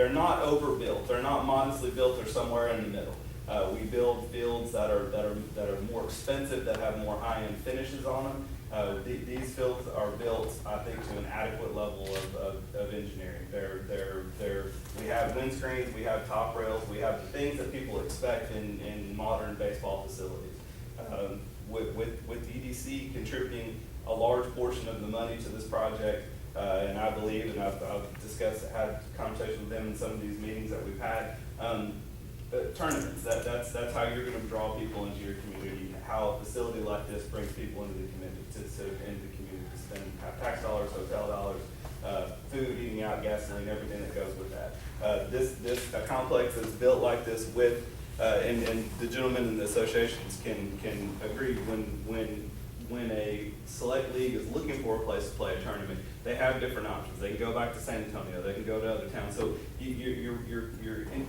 they're not overbuilt. They're not modestly built. They're somewhere in the middle. We build fields that are more expensive, that have more high-end finishes on them. These fields are built, I think, to an adequate level of engineering. We have windscreens, we have top rails, we have the things that people expect in modern baseball facilities. With EDC contributing a large portion of the money to this project, and I believe, and I've had conversations with them in some of these meetings that we've had, tournaments, that's how you're going to draw people into your community. How a facility like this brings people into the community, to spend tax dollars, hotel dollars, food, eating out, gasoline, everything that goes with that. A complex that's built like this with, and the gentlemen in the associations can agree, when a select league is looking for a place to play a tournament, they have different options. They can go back to San Antonio, they can go to other towns. So your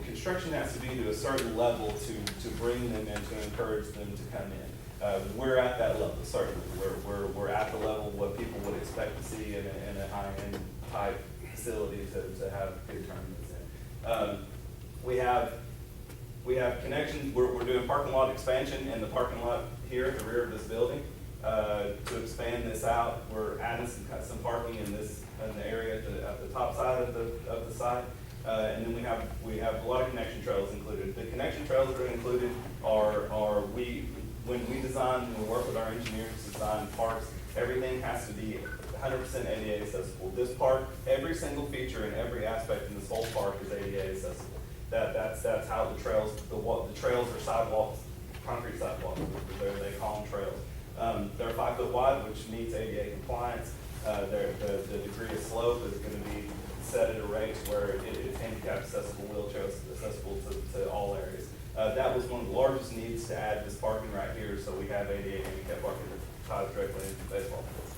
construction has to be to a certain level to bring them in, to encourage them to come in. We're at that level, certainly. We're at the level of what people would expect to see in a high-end type facility to have good tournaments in. We have connections. We're doing parking lot expansion in the parking lot here at the rear of this building. To expand this out, we're adding some parking in the area at the top side of the site, and then we have a lot of connection trails included. The connection trails that are included when we design, when we work with our engineers to design parks, everything has to be 100% ADA accessible. This park, every single feature and every aspect in this whole park is ADA accessible. That's how the trails are sidewalks, concrete sidewalks. They call them trails. They're 5 foot wide, which meets ADA compliance. The degree of slope is going to be set at a rate where it's handicap accessible, wheelchair accessible to all areas. That was one of the largest needs to add this parking right here, so we have ADA handicap parking that ties directly into the baseball fields,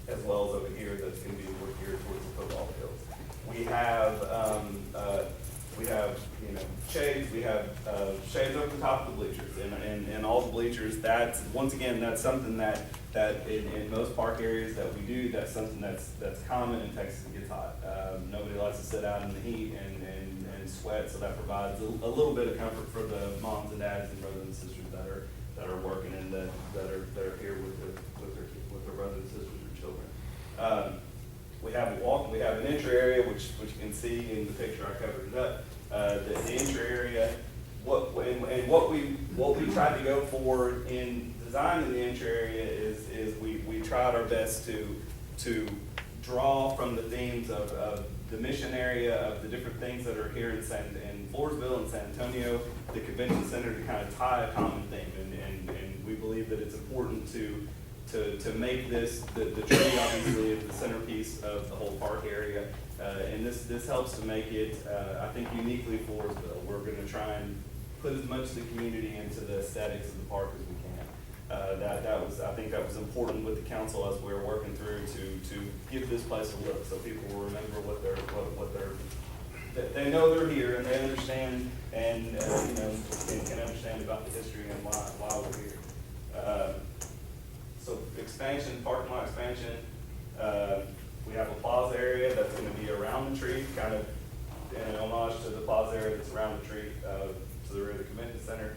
as well as over here that's going to be more geared towards the football fields. We have shades. We have shades over the top of the bleachers, and all the bleachers. That's something that in most park areas that we do. That's something that's common in Texas. It gets hot. Nobody likes to sit out in the heat and sweat, so that provides a little bit of comfort for the moms and dads and brothers and sisters that are working and that are here with their brothers and sisters and children. We have an entry area, which you can see in the picture. I covered it up. The entry area, what we tried to go for in designing the entry area is we tried our best to draw from the themes of the mission area, of the different things that are here in Floresville and San Antonio, the convention center, to kind of tie a common theme, and we believe that it's important to make this, the tree obviously is the centerpiece of the whole park area, and this helps to make it, I think, uniquely Floresville. We're going to try and put as much of the community into the aesthetics of the park as we can. I think that was important with the council as we were working through to give this place a look, so people will remember that they know they're here and they understand and can understand about the history and why we're here. So expansion, parking lot expansion. We have a plaza area that's going to be around the tree, kind of in an homage to the plaza area that's around the tree, to the rear of the convention center.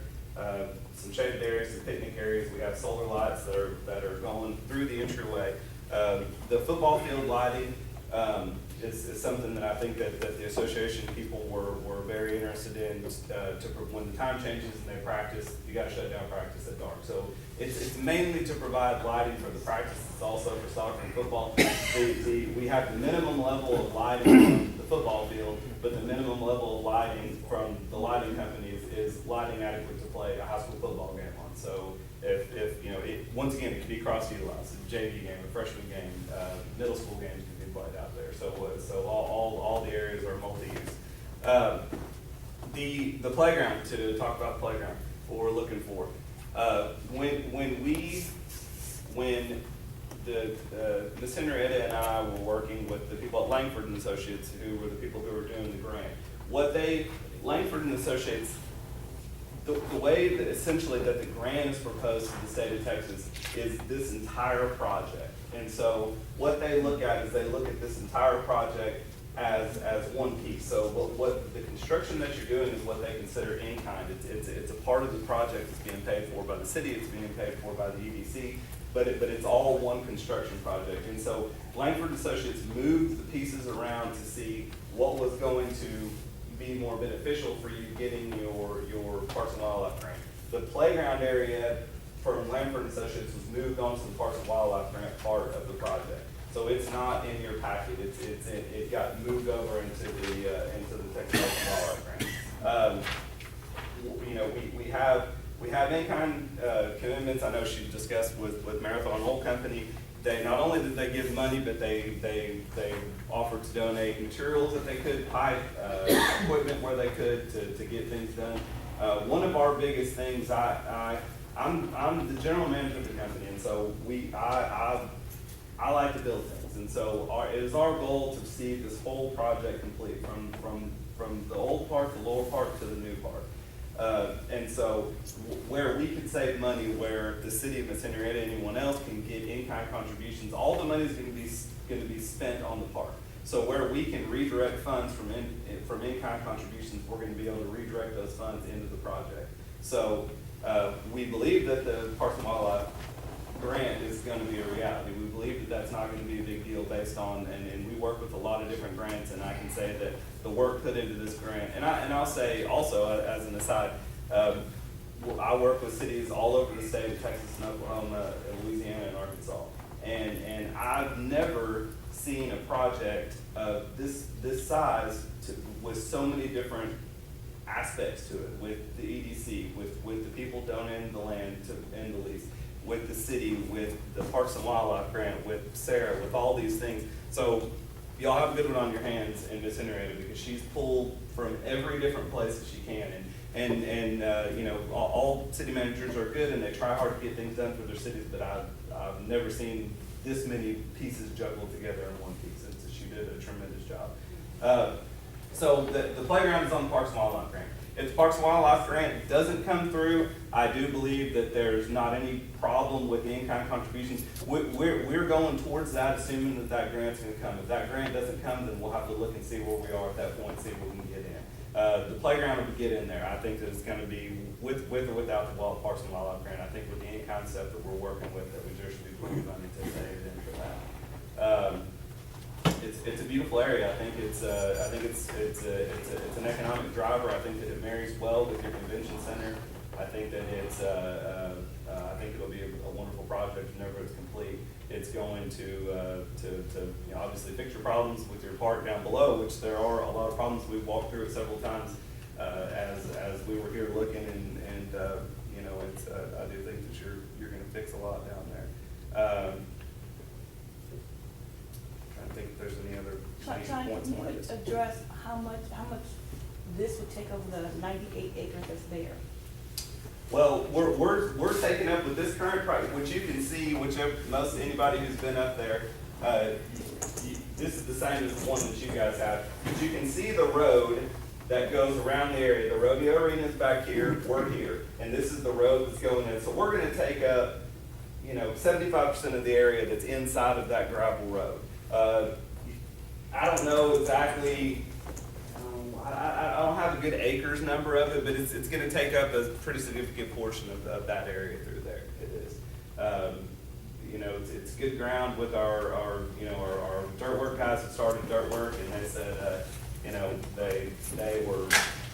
Some shaded areas, some picnic areas. We have solar lights that are going through the entryway. The football field lighting is something that I think that the association people were very interested in. When the time changes and they practice, you got to shut down practice at dark. So it's mainly to provide lighting for the practice. It's also for soccer and football. We have the minimum level of lighting from the football field, but the minimum level of lighting from the lighting companies is lighting adequate to play a high school football game on. So if once again, it can be cross-utilized. A JV game, a freshman game, middle school games can be played out there. So all the areas are multi-use. The playground, to talk about the playground, what we're looking for. When Miss Henrietta and I were working with the people at Langford and Associates, who were the people who were doing the grant, Langford and Associates, the way that essentially that the grant is proposed to the state of Texas is this entire project. And so what they look at is they look at this entire project as one piece. So what the construction that you're doing is what they consider in kind. It's a part of the project that's being paid for by the city, it's being paid for by the EDC, but it's all one construction project. And so Langford Associates moved the pieces around to see what was going to be more beneficial for you getting your Parks and Wildlife grant. The playground area from Langford Associates was moved onto the Parks and Wildlife grant part of the project. So it's not in your packet. It got moved over into the Texas Parks and Wildlife grant. You know, we have in-kind commitments. I know she discussed with Marathon Oil Company. They not only did they give money, but they offered to donate materials that they could, pipe, equipment where they could to get things done. One of our biggest things, I'm the general manager of the company, and so I like to build things, and so it is our goal to see this whole project complete from the old park, the lower park, to the new park. And so where we could save money, where the city of Miss Henrietta and anyone else can get in-kind contributions, all the money is going to be spent on the park. So where we can redirect funds from in-kind contributions, we're going to be able to redirect those funds into the project. So we believe that the Parks and Wildlife grant is going to be a reality. We believe that that's not going to be a big deal based on, and we work with a lot of different grants, and I can say that the work put into this grant, and I'll say also as an aside, I work with cities all over the state of Texas and Oklahoma, and Louisiana, and Arkansas, and I've never seen a project of this size with so many different aspects to it, with the EDC, with the people donating the land and the lease, with the city, with the Parks and Wildlife grant, with Sarah, with all these things. So y'all have a good one on your hands in Miss Henrietta, because she's pulled from every different place that she can. And you know, all city managers are good and they try hard to get things done for their cities, but I've never seen this many pieces juggled together in one piece. And so she did a tremendous job. So the playground is on the Parks and Wildlife grant. If the Parks and Wildlife grant doesn't come through, I do believe that there's not any problem with the in-kind contributions. We're going towards that, assuming that grant's going to come. If that grant doesn't come, then we'll have to look and see where we are at that point, see if we can get in. The playground will get in there. I think that it's going to be with or without the Parks and Wildlife grant. I think with the in-kind stuff that we're working with, that we just should be putting money to save in for that. It's a beautiful area. I think it's an economic driver. I think that it marries well with your convention center. I think that I think it'll be a wonderful project whenever it's complete. It's going to you know, obviously fix your problems with your park down below, which there are a lot of problems. We've walked through it several times as we were here looking, and you know, I do think that you're going to fix a lot down there. I think if there's any other Sean, points can on you this. address how much this would take over the 98 acres that's there? Well, we're taking up with this current project, which you can see, most anybody who's been up there, this is the same as the one that you guys have. But you can see the road that goes around the area. The rodeo arena is back here, we're here, and this is the road that's going in. So we're going to take up, you know, 75% of the area that's inside of that gravel road. I don't know exactly, I don't have a good acres number of it, but it's going to take up a pretty significant portion of that area through there. It is. You know, it's good ground with our dirt work guys that started dirt work, and they said, you know,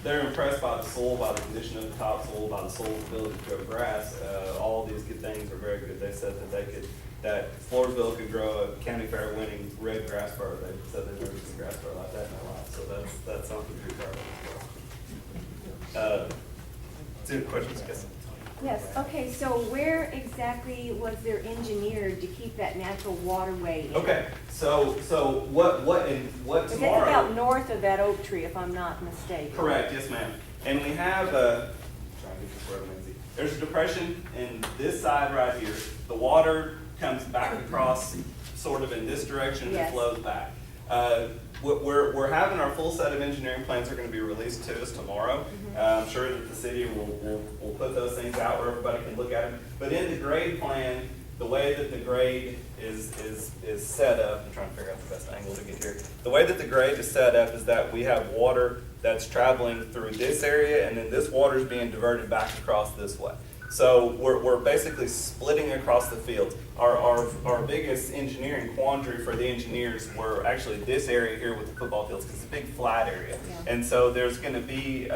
they're impressed by the soil, by the condition of the topsoil, by the soil's ability to grow grass. All these good things are very good. They said that Floresville could grow a county fair winning red grass fir. They said they've never seen grass fir like that in their life. So that's something to be proud of as well. Two questions, guys. Yes, okay, so where exactly was there engineered to keep that natural waterway in? Okay, so what Because it's tomorrow? about north of that oak tree, if I'm not mistaken. Correct, yes ma'am. And we have trying to get this where everyone can see. There's a depression in this side right here. The water comes back across sort of in this direction and Yes. flows back. We're having our full set of engineering plans are going to be released to us tomorrow. I'm sure that the city will put those things out where everybody can look at them. But in the grade plan, the way that the grade is set up, I'm trying to figure out the best angle to get here. The way that the grade is set up is that we have water that's traveling through this area, and then this water is being diverted back across this way. So we're basically splitting across the fields. Our biggest engineering quandary for the engineers were actually this area here with the football fields, because it's a big flat area. Yeah. And so there's going to be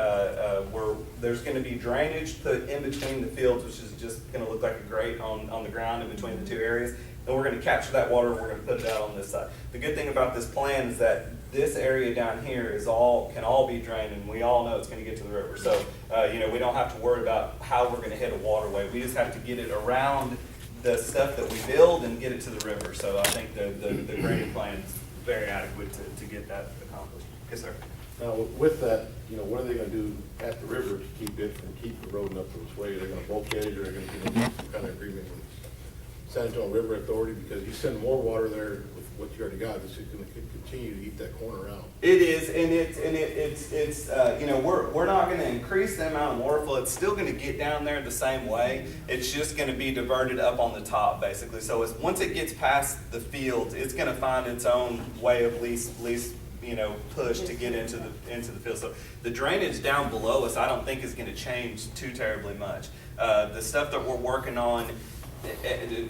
drainage put in between the fields, which is just going to look like a grate on the ground in between the two areas. And we're going to capture that water and we're going to put it out on this side. The good thing about this plan is that this area down here can all be drained, and we all know it's going to get to the river. So we don't have to worry about how we're going to hit a waterway. We just have to get it around the stuff that we build and get it to the river. So I think the grading plan is very adequate to get that accomplished. Yes, sir. Now, with that, what are they gonna do at the river to keep eroding up this way? They're gonna bulkhead it, or they're gonna get some kind of agreement with San Antonio River Authority? Because you send more water there with what you already got, this is gonna continue to eat that corner out. It is, and we're not going to increase the amount of water flow. It's still going to get down there the same way. It's just going to be diverted up on the top, basically. So once it gets past the fields, it's going to find its own way of least push to get into the field. So the drainage down below us, I don't think is going to change too terribly much. The stuff that we're working on,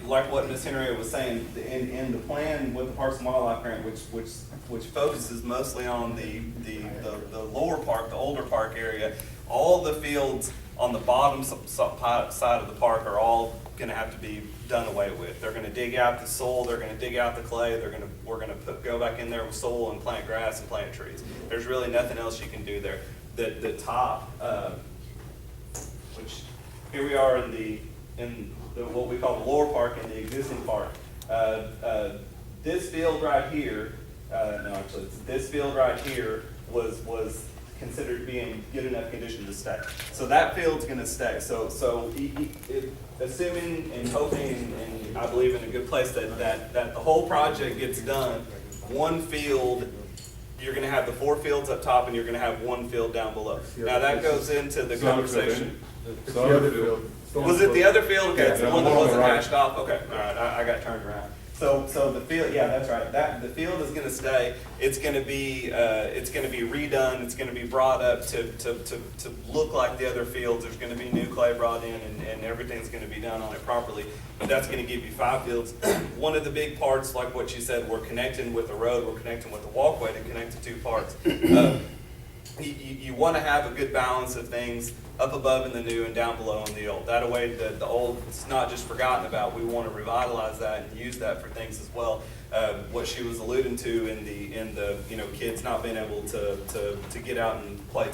like what Ms. Henrietta was saying, in the plan with the Parks and Wildlife grant, which focuses mostly on the lower park, the older park area, all the fields on the bottom side of the park are all going to have to be done away with. They're going to dig out the soil, they're going to dig out the clay, we're going to go back in there with soil and plant grass and plant trees. There's really nothing else you can do there. The top, which here we are in what we call the lower park in the existing park. This field right here, this field right here was considered to be in good enough condition to stay. So that field's going to stay. So assuming and hoping and I believe in a good place that the whole project gets done, one field, you're going to have the 4 fields up top and you're going to have 1 field down below. Now that goes into the conversation. It's the other field. Was it the other field? Okay, it's the one that on the wasn't right. hashed off? Okay, all right, I got turned around. So the field, yeah, that's right. The field is gonna stay. It's gonna be redone. It's gonna be brought up to look like the other fields. There's gonna be new clay brought in and everything's gonna be done on it properly. But that's gonna give you 5 fields. One of the big parts, like what you said, we're connecting with the road, we're connecting with the walkway to connect the 2 parts. You want to have a good balance of things up above in the new and down below in the old. That way the old is not just forgotten about. We want to revitalize that and use that for things as well. What she was alluding to in the kids not being able to get out and play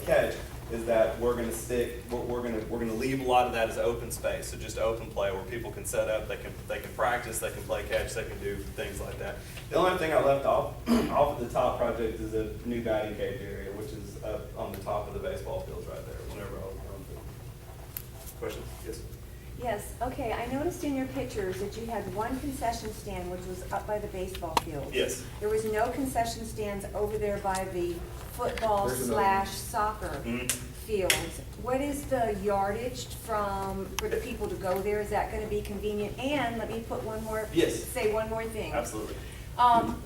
catch is that we're going to leave a lot of that as open space. So just open play where people can set up, they can practice, they can play catch, they can do things like that. The only thing I left off of the top project is a new batting cage area, which is up on the top of the baseball fields right there. Whenever I'll run through. Questions? Yes. Yes, okay, I noticed in your pictures that you had 1 concession stand which was up by the baseball field. Yes. There was no concession stands over there by the football / soccer fields. What is the yardage for the people to go there? Is that gonna be convenient? And let me put say one more thing. Absolutely.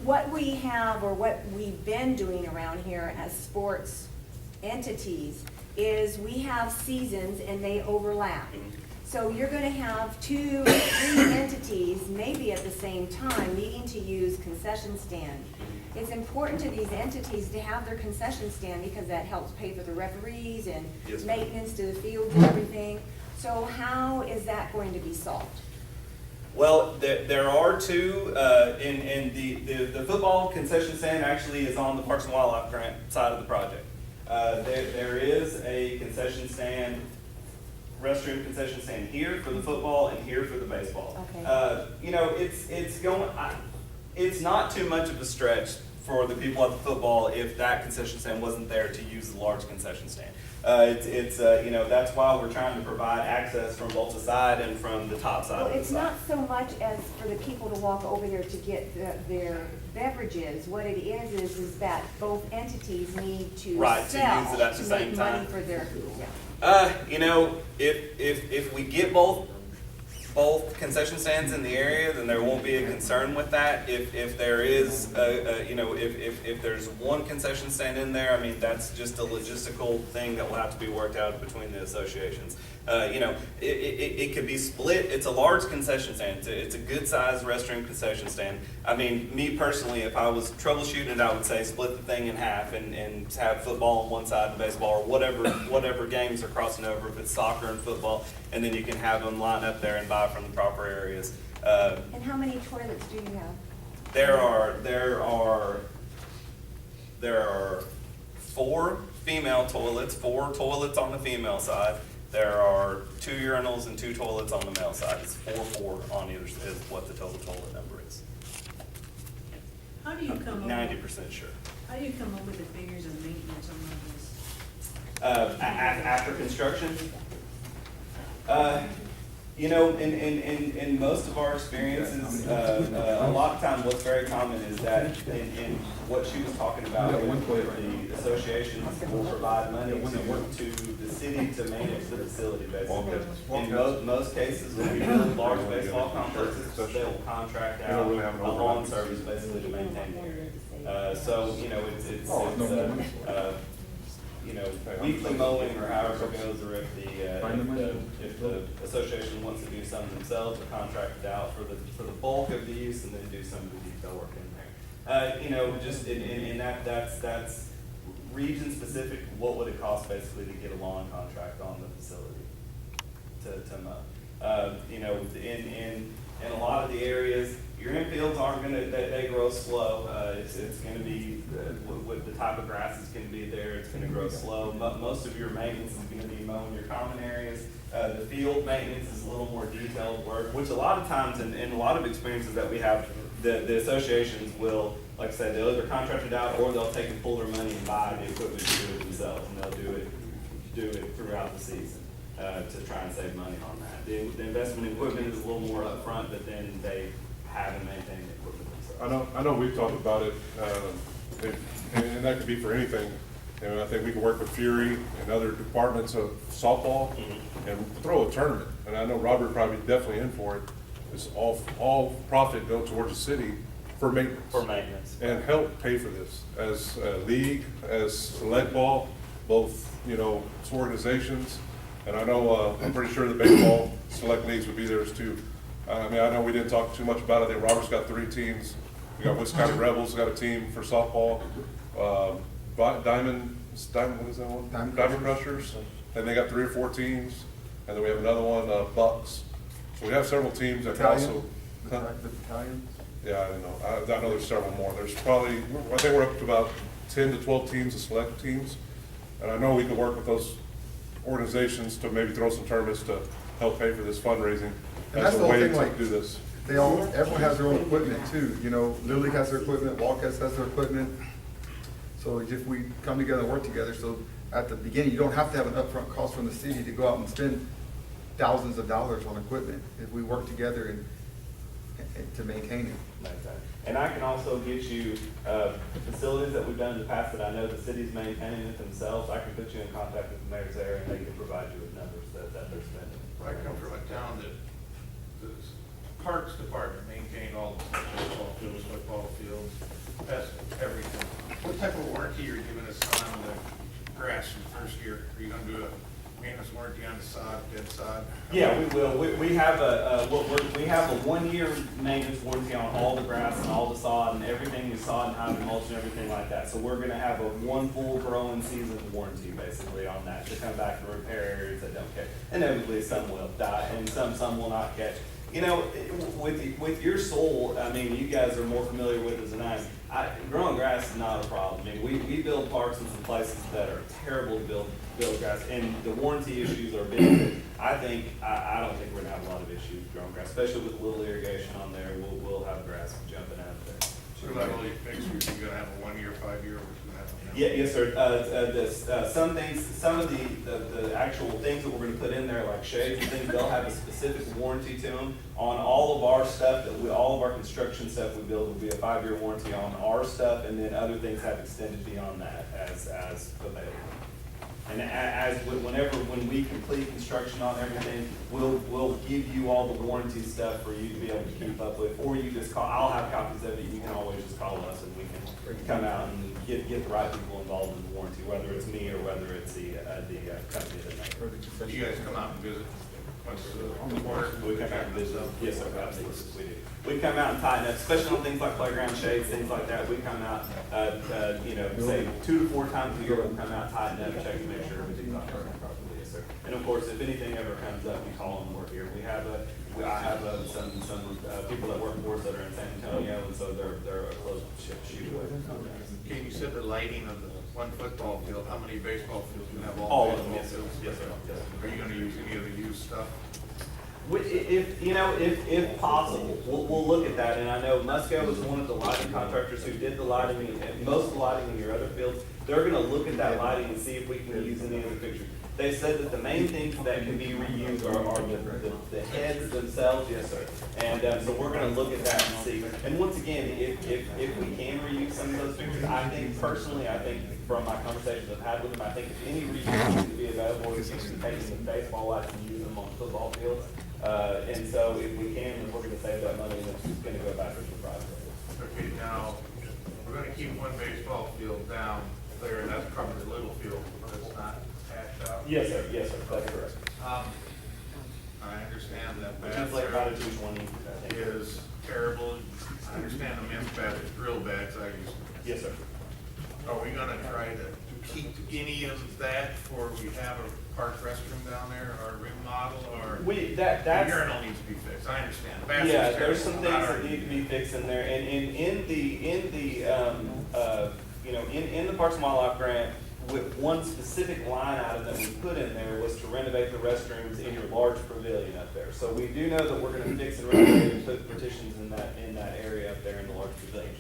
What we have, or what we've been doing around here as sports entities, is we have seasons and they overlap. So you're going to have 2 or 3 entities, maybe at the same time, needing to use concession stand. It's important to these entities to have their concession stand because that helps pay for the referees and Yes, maintenance to the fields and everything. So how is that going to be solved? Well, there are 2, and the football concession stand actually is on the Parks and Wildlife grant side of the project. There is a concession stand, restroom concession stand here for the football and here for the baseball. Okay. It's not too much of a stretch for the people at the football if that concession stand wasn't there to use the large concession stand. That's why we're trying to provide access from both the side and from the top side. Well, of the it's side. not so much as for the people to walk over there to get their beverages. What it is that both entities need to Right, to sell use it at the to same make time. money for their, If we get both, both concession stands in the area, then there won't be a concern with that. If there is, if there's one concession stand in there, I mean, that's just a logistical thing that will have to be worked out between the associations. It could be split. It's a large concession stand. It's a good sized restroom concession stand. I mean, me personally, if I was troubleshooting it, I would say split the thing in half and have football on one side and baseball or whatever games are crossing over, if it's soccer and football, and then you can have them line up there and buy from the proper areas. And how many toilets do you have? There are 4 female toilets, 4 toilets on the female side. There are 2 urinals and 2 toilets on the male side. It's 4 on either is what the total toilet number is. How do you come up? 90% sure. How do you come up with the figures of maintenance on this? After construction, in most of our experiences, a lot of times what's very common is that in what she was talking about, the associations will provide money to the city to manage the facility, basically. In most cases, when we build large baseball complexes, they'll contract out a lawn service basically to maintain the area. Weekly mowing or however it goes, or if the association wants to do some themselves, to contract it out for the bulk of the use and then do some of the detail work in there. Just in that's region specific, what would it cost basically to get a lawn contract on the facility to mow? In a lot of the areas, your infields aren't they grow slow. It's gonna be, with the type of grass that's gonna be there, it's gonna grow slow. Most of your maintenance is gonna be mowing your common areas. The field maintenance is a little more detailed work, which a lot of times, in a lot of experiences that we have, the associations will, like I said, they'll either contract it out or they'll take and pull their money and buy the equipment to do it themselves, and they'll do it throughout the season to try and save money on that. The investment in equipment is a little more upfront, but then they have and maintain the equipment themselves. I know we've talked about it, and that could be for anything. I think we can work with Fury and other departments of softball and throw a tournament. And I know Robert probably definitely in for it. It's all profit go towards the city for maintenance. For maintenance. And help pay for this as a league, as select ball, both, it's organizations. And I know, I'm pretty sure the baseball select leagues would be theirs too. I know we didn't talk too much about it. I think Robert's got 3 teams. We got West County Rebels, got a team for softball. Diamond, what is that one? Diamond Crushers. And they got 3 or 4 teams. And then we have another one, Bucks. So we have several teams that can also. The battalions? Yeah, I don't know. I know there's several more. There's probably, I think we're up to about 10 to 12 teams of select teams. And I know we can work with those organizations to maybe throw some tournaments to help pay for this fundraising And as that's a the whole way thing, to like, do this. everyone has their own equipment too, Little League has their equipment, Wildcats has their equipment. So if we come together and work together, so at the beginning, you don't have to have an upfront cost from the city to go out and spend thousands of dollars on equipment if we work together and to maintain it. And I can also get you facilities that we've done in the past that I know the city's maintaining it themselves. I can put you in contact with the mayor's area and they can provide you with numbers that they're spending. I come from a town that the Parks Department maintained all the baseball fields, football fields, that's everything. What type of warranty are you giving us on the grass in the first year? Are you gonna do a maintenance warranty on the sod, dead sod? Yeah, we will. We have a 1-year maintenance warranty on all the grass and all the sod and everything, the sod and hydro mulch and everything like that. So we're gonna have one full growing season warranty basically on that to come back and repair areas that don't catch. Inevitably, some will die and some will not catch. With your soil, you guys are more familiar with it than I am. Growing grass is not a problem. We build parks in some places that are terrible to build grass, and the warranty issues are big. I don't think we're gonna have a lot of issues growing grass, especially with a little irrigation on there. We'll have grass jumping out of there. So that only fixed, you're gonna have a 1-year, 5-year, or you're gonna have? Yes, sir. Some of the actual things that we're gonna put in there, like shades and things, they'll have a specific warranty to them. On all of our stuff, all of our construction stuff we build will be a 5-year warranty on our stuff, and then other things have extended beyond that as available. And when we complete construction on everything, we'll give you all the warranty stuff for you to be able to keep up with, or you just call, I'll have copies of it, you can always just call us and we can come out and get the right people involved in the warranty, whether it's me or whether it's the company that makes it. Do you guys come out and visit once the quarter? We come out and visit, yes, sir, absolutely, we do. We come out and tighten up, especially on things like playground shades, things like that, we come out, say 2 to 4 times a year, we'll come out, tighten up, check to make sure everything's operating properly, yes, sir. And of course, if anything ever comes up, we call them, we're here. I have some people that work for us that are in San Antonio, and so they're a close shoot away from something. Can you said the lighting of the one football field, how many baseball fields do you have? All of them, baseball yes, sir, fields? yes, sir. Are you gonna use any of the used stuff? If possible, we'll look at that, and I know Musco is one of the lighting contractors who did the lighting, and most of the lighting in your other fields, they're gonna look at that lighting and see if we can use any of the fixtures. They said that the main things that can be reused are the heads themselves, yes, sir. And, so we're gonna look at that and see. And once again, if we can reuse some of those fixtures, I think from my conversations I've had with them, I think if any reuse can be available, we can take some baseball lights and use them on football fields. And so if we can, then we're gonna save that money and it's gonna go back to the project. Okay, now, we're gonna keep one baseball field down there, and that's probably the little field, but it's not hashed out. Yes, sir, that's correct. I understand that Which bath is like about a there 220, I think. is terrible. I understand the men's bath is real bad, so I use. Yes, sir. Are we gonna try to keep any of that for we have a park restroom down there, or remodel, or? The The urinal needs to be fixed, I understand. The bathroom's yeah, there's some terrible, things not that need to arguing. be fixed in there, and in the Parks and Wildlife grant, with one specific line item that we put in there was to renovate the restrooms in your large pavilion up there. So we do know that we're gonna fix and renovate and put partitions in that area up there in the large pavilion.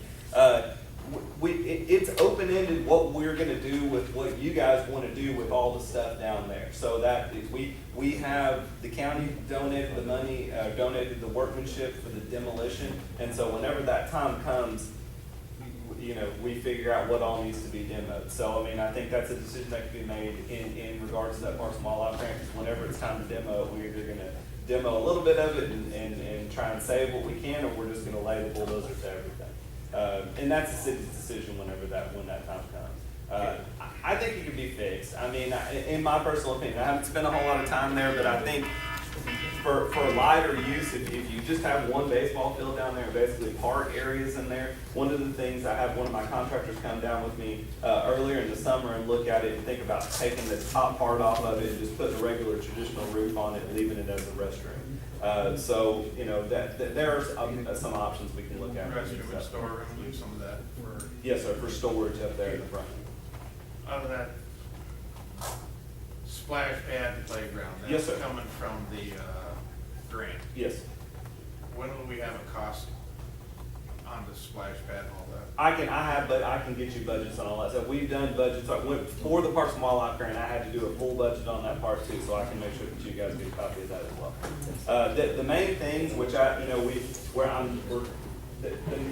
It's open-ended what we're gonna do with what you guys wanna do with all the stuff down there. So that we have, the county donated the money, donated the workmanship for the demolition, and so whenever that time comes, we figure out what all needs to be demoed. So, I mean, I think that's a decision that can be made in regards to that Parks and Wildlife grant, because whenever it's time to demo it, we're either gonna demo a little bit of it and try and save what we can, or we're just gonna lay the bulldozer to everything. And that's the city's decision when that time comes. I think it can be fixed. I mean, in my personal opinion, I haven't spent a whole lot of time there, but I think for lighter use, if you just have one baseball field down there, basically park areas in there, one of the things, I had one of my contractors come down with me earlier in the summer and look at it and think about taking the top part off of it and just putting a regular traditional roof on it and leaving it as a restroom. So, that there are some options we can look at. Restroom and storeroom, leave some of that for. Yes, sir, for storage up there in the front. Out of that splash pad playground, Yes, that's sir. coming from the grant. Yes. When will we have a cost on the splash pad and all that? I can get you budgets on all that stuff. We've done budgets, for the Parks and Wildlife grant, I had to do a full budget on that part too, so I can make sure that you guys get a copy of that as well. The main things, which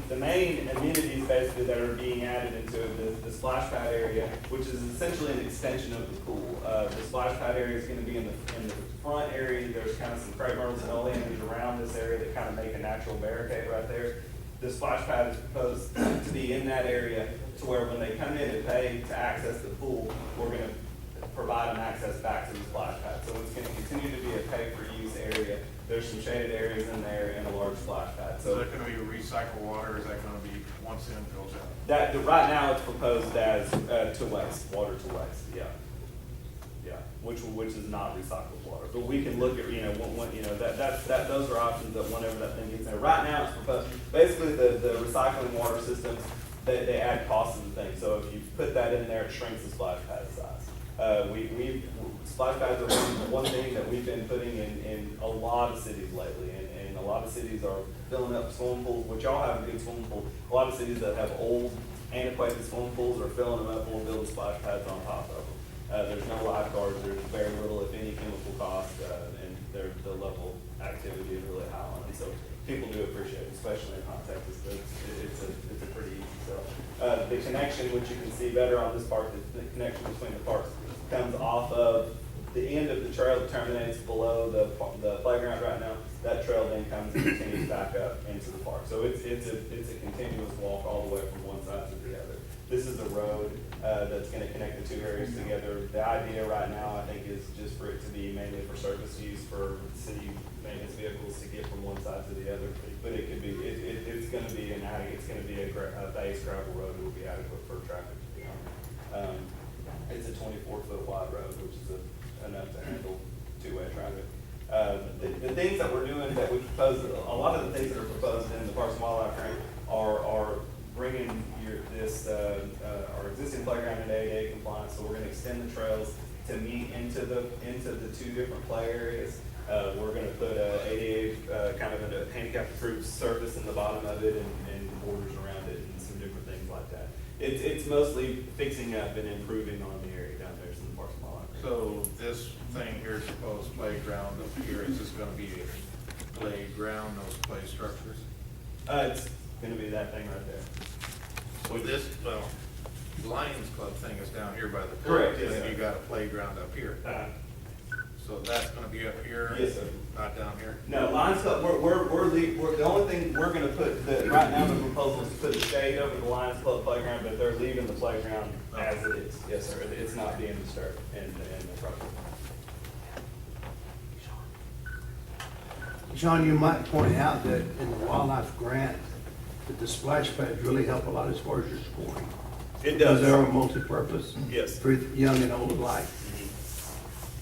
the main amenities basically that are being added into the splash pad area, which is essentially an extension of the pool. The splash pad area is gonna be in the front area. There's kind of some crepe myrtles and oleanders around this area that kind of make a natural barricade right there. The splash pad is proposed to be in that area to where when they come in and pay to access the pool, we're gonna provide them access back to the splash pad. So it's gonna continue to be a pay-for-use area. There's some shaded areas in there and a large splash pad. So is that gonna be recycled water, or is that gonna be once in, goes out? Right now, it's proposed as, to waste, water to waste, yeah. Yeah, which is not recycled water, but we can look at, those are options that whenever that thing gets there. Right now, it's proposed, basically, the recycling water systems, they add cost to the thing, so if you put that in there, it shrinks the splash pad size. Splash pads are one thing that we've been putting in a lot of cities lately, and a lot of cities are filling up swimming pools, which y'all have a good swimming pool. A lot of cities that have old, antiquated swimming pools are filling them up and will build splash pads on top of them. There's no lifeguards, there's very little, if any, chemical cost, and the level of activity is really high on it. So people do appreciate it, especially in hot Texas, but it's a pretty easy So, the connection, which you can see better on this part, the connection between the parks comes off of the end of the trail that terminates below the playground right now. That trail then comes and continues back up into the park. So it's a continuous walk all the way from one side to the other. This is a road that's going to connect the two areas together. The idea right now, I think, is just for it to be mainly for service use for city maintenance vehicles to get from one side to the other. But it could be, it's going to be it's going to be a base gravel road that will be adequate for traffic to be on. It's a 24-foot wide road, which is enough to handle two-way traffic. The things that we're doing that we propose, a lot of the things that are proposed in the Parks and Wildlife Grant are bringing our existing playground into ADA compliance. So we're going to extend the trails to meet into the two different play areas. We're going to put a ADA kind of a handicap-approved surface in the bottom of it and borders around it and some different things like that. It's mostly fixing up and improving on the area down there in the Parks and Wildlife. So this thing here, supposed playground up here, is this gonna be a playground, those play structures? It's going to be that thing right there. With this, well, the Lions Club thing is down here by the pool. Correct, yes, And then sir. you got a playground up here. So that's gonna be up here? Yes, sir. Not down here? No, Lions Club, we're the only thing we're gonna put, right now the proposal is to put a shade over the Lions Club playground, but they're leaving the playground as it is. Yes, sir, it's not being disturbed in the project. John, you might point out that in the wildlife grant, that the splash pads really help a lot as far as your scoring. It Because does. they're a multi-purpose. Yes. For young and old alike.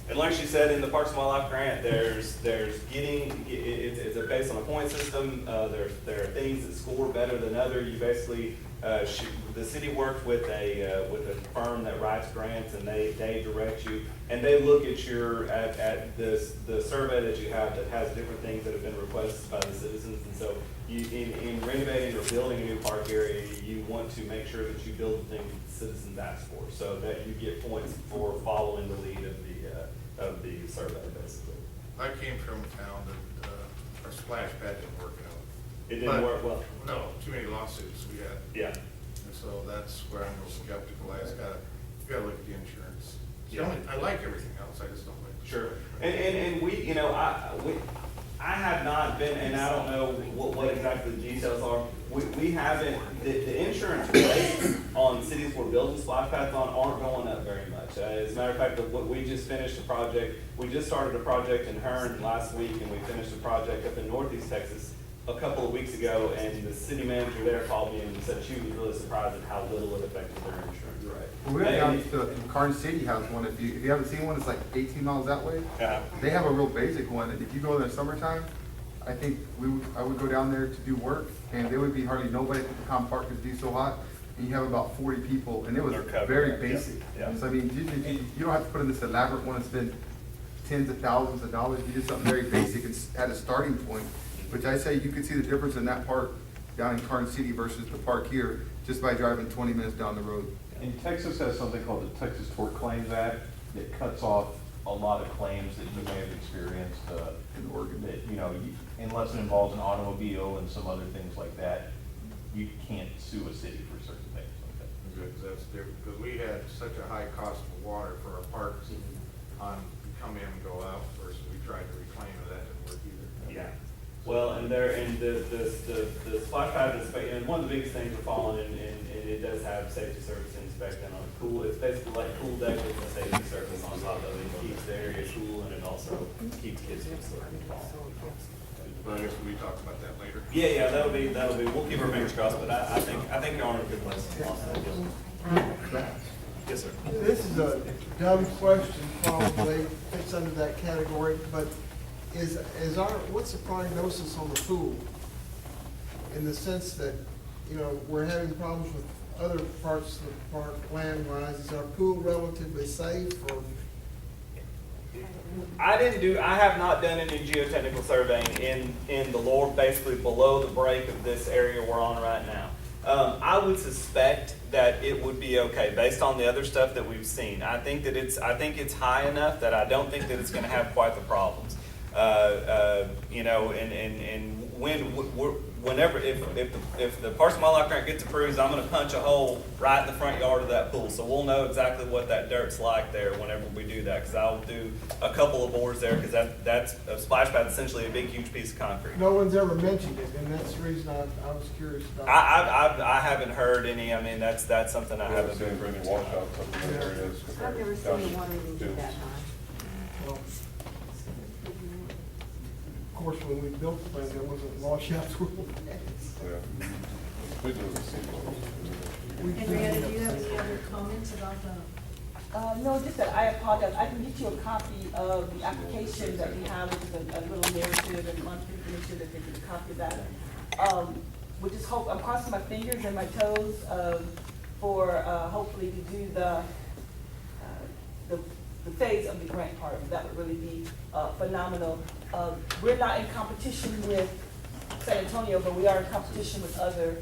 And like she said, in the Parks and Wildlife Grant, there's it's based on a point system. There are things that score better than others. You basically, the city worked with a firm that writes grants, and they direct you, and they look at the survey that you have that has different things that have been requested by the citizens. And so in renovating or building a new park area, you want to make sure that you build the things that the citizens ask for, so that you get points for following the lead of the survey, basically. I came from a town that, our splash pad didn't work out. It didn't But- work well. No, too many lawsuits we had. Yeah. And so that's where I'm a little skeptical. I just gotta look at the insurance. Yeah. I like everything else, I just don't like. the Sure. splash pad. And we, I have not been, and I don't know what exactly the details are. We haven't, the insurance rates on cities we're building splash pads on aren't going up very much. As a matter of fact, we just finished a project, we just started a project in Hearn last week, and we finished a project up in Northeast Texas a couple of weeks ago, and the city manager there called me and said she was really surprised at how little it affected their insurance rate. We're down to, Carson City has one, if you haven't seen one, it's like 18 miles that way. Yeah. They have a real basic one, and if you go there in summertime, I think I would go down there to do work, and there would be hardly nobody at the town park because it'd be so hot, and you have about 40 people, and it was They're covered, very yeah, basic. yeah. So I mean, you don't have to put in this elaborate one and spend tens of thousands of dollars, you did something very basic and at a starting point, which I say you could see the difference in that park down in Carson City versus the park here, just by driving 20 minutes down the road. And Texas has something called the Texas Tort Claims Act that cuts off a lot of claims that you may have experienced, In Oregon. that, unless it involves an automobile and some other things like that, you can't sue a city for certain things like that. Good, 'cause that's different, because we had such a high cost of water for our parks on come in and go out versus we tried to reclaim it, that didn't work either. Yeah. Well, and the splash pad is, and one of the biggest things we're following, and it does have safety service inspected on cool, it's basically like cool deck with a safety surface on top of it. It keeps the area cool, and it also keeps kids from slipping and falling. But I guess we talk about that later. Yeah, that'll be, we'll keep our fingers crossed, but I think you're on a good place. Yes, sir. This is a dumb question, probably fits under that category, but what's the prognosis on the pool? In the sense that, we're having problems with other parts of the park land-wise, is our pool relatively safe, or? I have not done any geotechnical surveying in the lower, basically below the break of this area we're on right now. I would suspect that it would be okay based on the other stuff that we've seen. I think it's high enough that I don't think that it's going to have quite the problems. And whenever, if the Parks and Wildlife grant gets approved, I'm gonna punch a hole right in the front yard of that pool. So we'll know exactly what that dirt's like there whenever we do that, because I'll do a couple of bores there, because that's a splash pad, essentially a big, huge piece of concrete. No one's ever mentioned it, and that's the reason I was curious about. I haven't heard any, I mean, that's something I We haven't haven't seen been. any washouts up in the areas I've compared never to seen down the water leak fields. that high. Well, of course, when we built the plant, there wasn't washouts. Yeah. We do the seawalls. Henrietta, do you have any other comments about the? No, just that I apologize. I can get you a copy of the application that we have, which is a little narrative and monthly information that they get a copy of that. We just hope, I'm crossing my fingers and my toes, for, hopefully to do the phase of the grant part. That would really be, phenomenal. We're not in competition with San Antonio, but we are in competition with other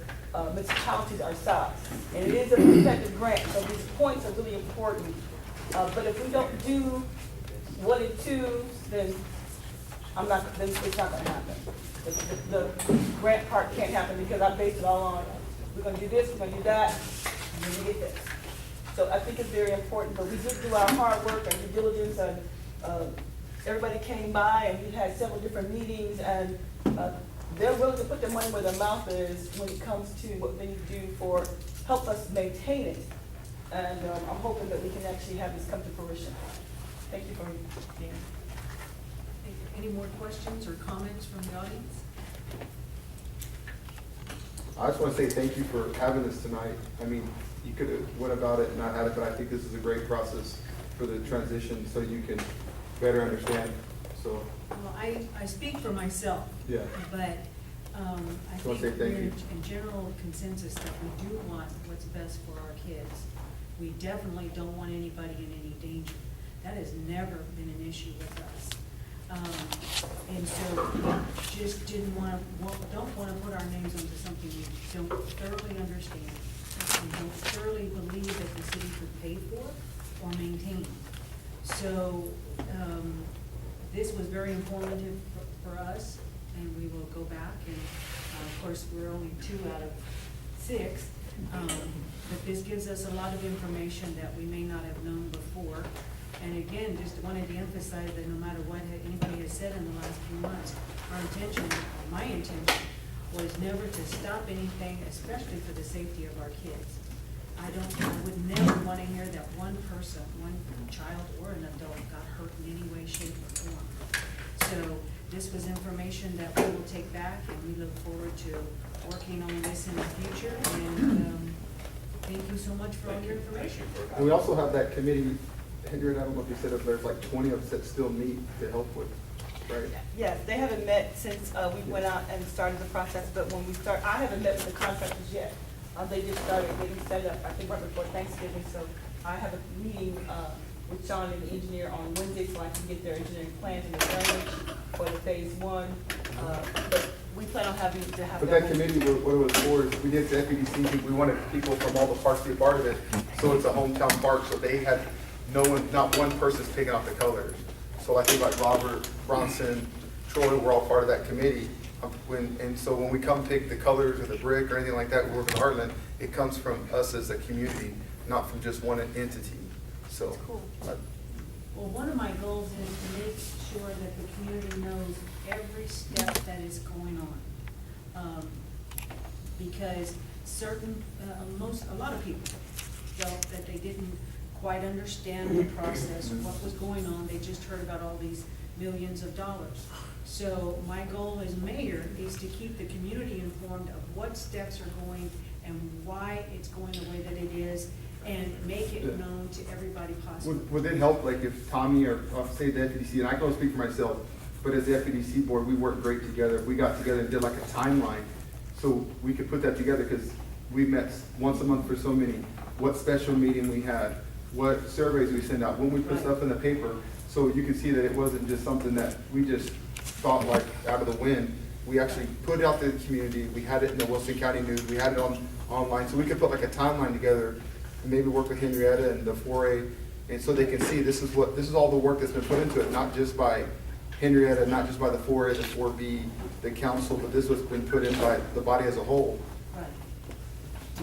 municipalities ourselves. And it is a effective grant, so these points are really important. But if we don't do 1 and 2, then then it's not gonna happen. The grant part can't happen because I based it all on, we're gonna do this, we're gonna do that, and then we get this. So I think it's very important, but we did do our hard work and due diligence, and everybody came by, and we had several different meetings, and they're willing to put their money where their mouth is when it comes to what they need to do for, help us maintain it. And I'm hoping that we can actually have this come to fruition. Thank you for being here. Any more questions or comments from the audience? I just want to say thank you for having this tonight. I mean, you could have went about it and not had it, but I think this is a great process for the transition so you can better understand, so. Well, I speak for myself. Yeah. But I Just wanna think say we're thank you. in general consensus that we do want what's best for our kids. We definitely don't want anybody in any danger. That has never been an issue with us. And so we just don't want to put our names onto something we don't thoroughly understand. We don't thoroughly believe that the city could pay for or maintain. So this was very informative for us, and we will go back. And of course, we're only 2 out of 6. But this gives us a lot of information that we may not have known before. And again, just wanted to emphasize that no matter what anybody has said in the last few months, our intention, or my intention, was never to stop anything, especially for the safety of our kids. I would never want to hear that one person, one child or an adult got hurt in any way, shape, or form. So this was information that we will take back, and we look forward to working on this in the future. And thank you so much for all your information. And we also have that committee, Henry, I don't know if you said if there's like 20 of us that still meet to help with, right? Yes, they haven't met since we went out and started the process, but when we start, I haven't met with the contractors yet. They just started getting set up, I think, right before Thanksgiving, so I have a meeting with Sean and the engineer on Wednesday, so I can get their engineering plans and the drainage for the phase 1. But we plan on having to have. But that committee, what it was for is, we did the FEDC, we wanted people from all the parks to be a part of it, so it's a hometown park, so they had not one person's picking out the colors. So I think like Robert, Bronson, Troy, we're all part of that committee. And so when we come pick the colors or the brick or anything like that, we work in Heartland, it comes from us as a community, not from just one entity, so. Cool. Well, one of my goals is to make sure that the community knows every step that is going on. Because a lot of people felt that they didn't quite understand the process or what was going on. They just heard about all these millions of dollars. So my goal as mayor is to keep the community informed of what steps are going and why it's going the way that it is, and make it known to everybody possible. Would it help, like, if Tommy or, I'll say the FEDC, and I can only speak for myself, but as the FEDC board, we work great together. If we got together and did like a timeline, so we could put that together, because we met once a month for so many, what special meeting we had, what surveys we send out, when we put stuff in the paper, so you could see that it wasn't just something that we just thought like out of the wind. We actually put it out to the community, we had it in the Wilson County News, we had it online, so we could put like a timeline together, and maybe work with Henrietta and the 4A, and so they can see this is all the work that's been put into it, not just by Henrietta, not just by the 4A, the 4B, the council, but this was been put in by the body as a whole. Right.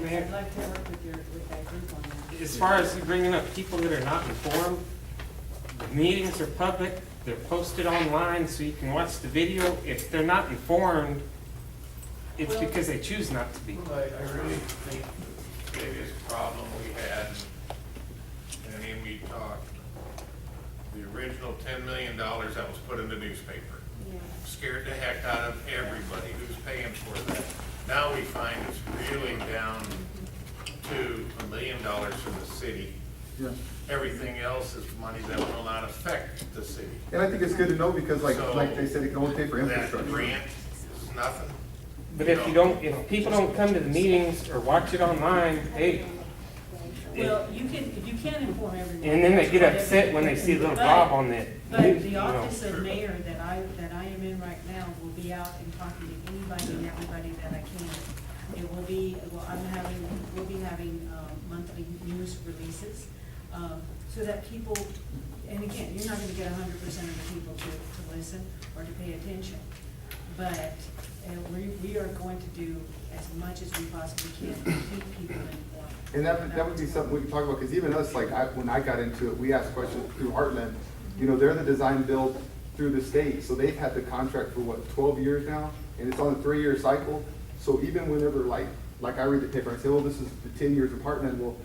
Mayor? I'd like to work with that group on that. As far as bringing up people that are not informed, the meetings are public, they're posted online so you can watch the video. If they're not informed, it's because they choose not to be. Well, I really think the biggest problem we had, and then we talked, the original $10 million that was put in the newspaper. Scared the heck out of everybody who's paying for that. Now we find it's reeling down to $1 million from the city. Yeah. Everything else is money that will not affect the city. And I think it's good to know because like So, they said, it can only pay for That infrastructure. grant is nothing. But if people don't come to the meetings or watch it online, hey, Well, you can inform everyone. and then they get upset when they see little Bob on that. But news, the you know. office of mayor that I am in right now will be out and talking to anybody and everybody that I can. It will be, we'll be having monthly news releases, so that people, and again, you're not gonna get 100% of the people to listen or to pay attention. But we are going to do as much as we possibly can to keep people informed. And that would be something we can talk about, because even us, like, when I got into it, we asked questions through Heartland. You know, they're the design build through the state, so they've had the contract for what, 12 years now? And it's on a 3-year cycle. So even whenever, like I read the paper and I say, oh, this is the 10 years of Heartland, well,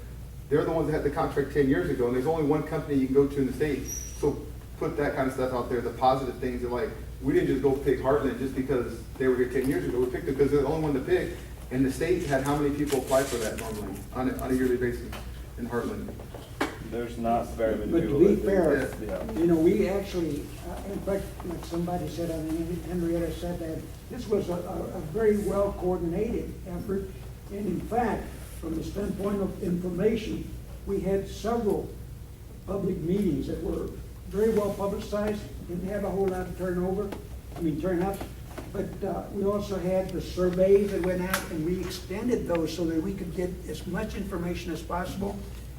they're the ones that had the contract 10 years ago, and there's only one company you can go to in the state. So put that kind of stuff out there, the positive things, are like, we didn't just go pick Heartland just because they were here 10 years ago. We picked it because they're the only one to pick. And the state had how many people apply for that normally on a yearly basis in Heartland? There's not very many But people. to be that do fair, this. Yeah. you know, we actually, in fact, like somebody said, I mean, Henrietta said that this was a very well coordinated effort. And in fact, from the standpoint of information, we had several public meetings that were very well publicized, didn't have a whole lot of turnout. But we also had the surveys that went out, and we extended those so that we could get as much information as possible.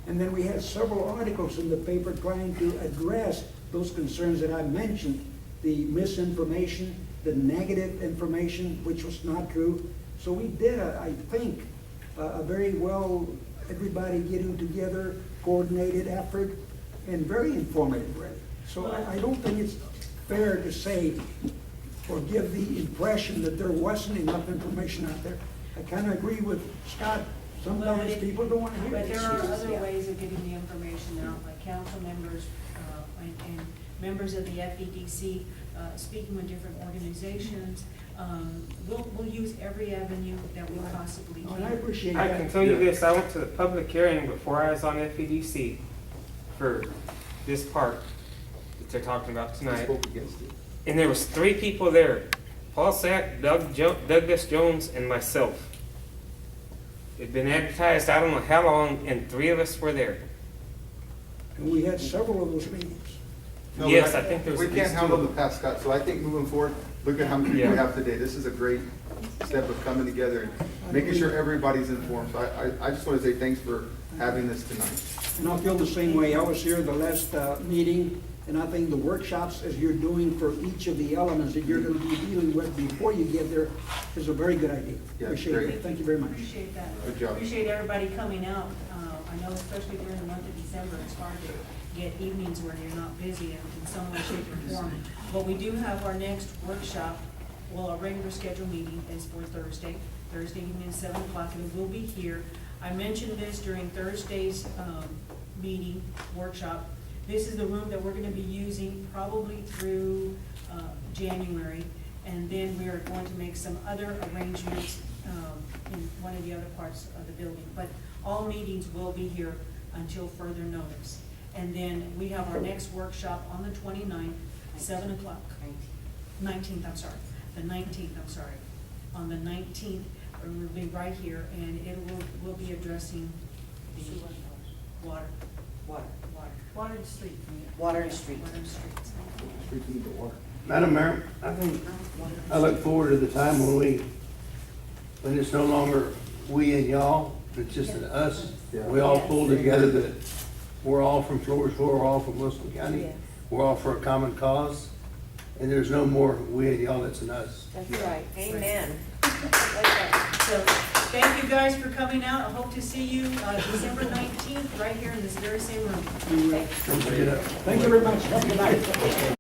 And then we had several articles in the paper trying to address those concerns that I mentioned, the misinformation, the negative information, which was not true. So we did, I think, a very well, everybody getting together, coordinated effort, and very informative, really. So I don't think it's fair to say, or give the impression that there wasn't enough information out there. I kind of agree with Scott. Sometimes people don't want to hear it. But there are other ways of getting the information out, like council members and members of the FEDC, speaking with different organizations. We'll use every avenue that we possibly And I can. appreciate I that. can tell you this, I went to the public hearing before I was on FEDC for this park that they're talking about I tonight. spoke against it. And there was 3 people there, Paul Sack, Douglas Jones, and myself. It'd been advertised, I don't know how long, and 3 of us were there. And we had several of those meetings. No, Yes, but I think there's we at can't least 2 handle of the them. past, Scott, so I think moving forward, look at how many people we Yeah. have today. This is a great step of coming together and making sure everybody's informed. So I just want to say thanks for having this tonight. And I feel the same way. I was here the last meeting, and I think the workshops, as you're doing for each of the elements that you're going to be dealing with before you get there, is a very good idea. Yeah, Appreciate great. it. Thank you very much. Appreciate that. Good job. Appreciate everybody coming out. I know especially during the month of December, it's hard to get evenings where you're not busy in some way, shape, or form. But we do have our next workshop, well, our regular scheduled meeting is for Thursday evening at 7 o'clock, and we'll be here. I mentioned this during Thursday's meeting, workshop. This is the room that we're gonna be using probably through January, and then we are going to make some other arrangements in one of the other parts of the building. But all meetings will be here until further notice. And then we have our next workshop on the 29th, 7 o'clock. 19th, I'm sorry. The 19th, I'm sorry. On the 19th, we'll be right here, and we'll be addressing the water. Water and street. Water and streets. Streets need the water. Madam Mayor, I think, I look forward to the time when it's no longer we and y'all, it's just an us. Yeah. We all pull together that we're all from Floresville, we're all from Wilson County, Yes. we're all for a common cause. and there's no more we and y'all, it's an us. That's right, amen. So, thank you guys for coming out. I hope to see you, December 19th, right here in this very same room. Don't forget it. Thank you very much. Have a good night.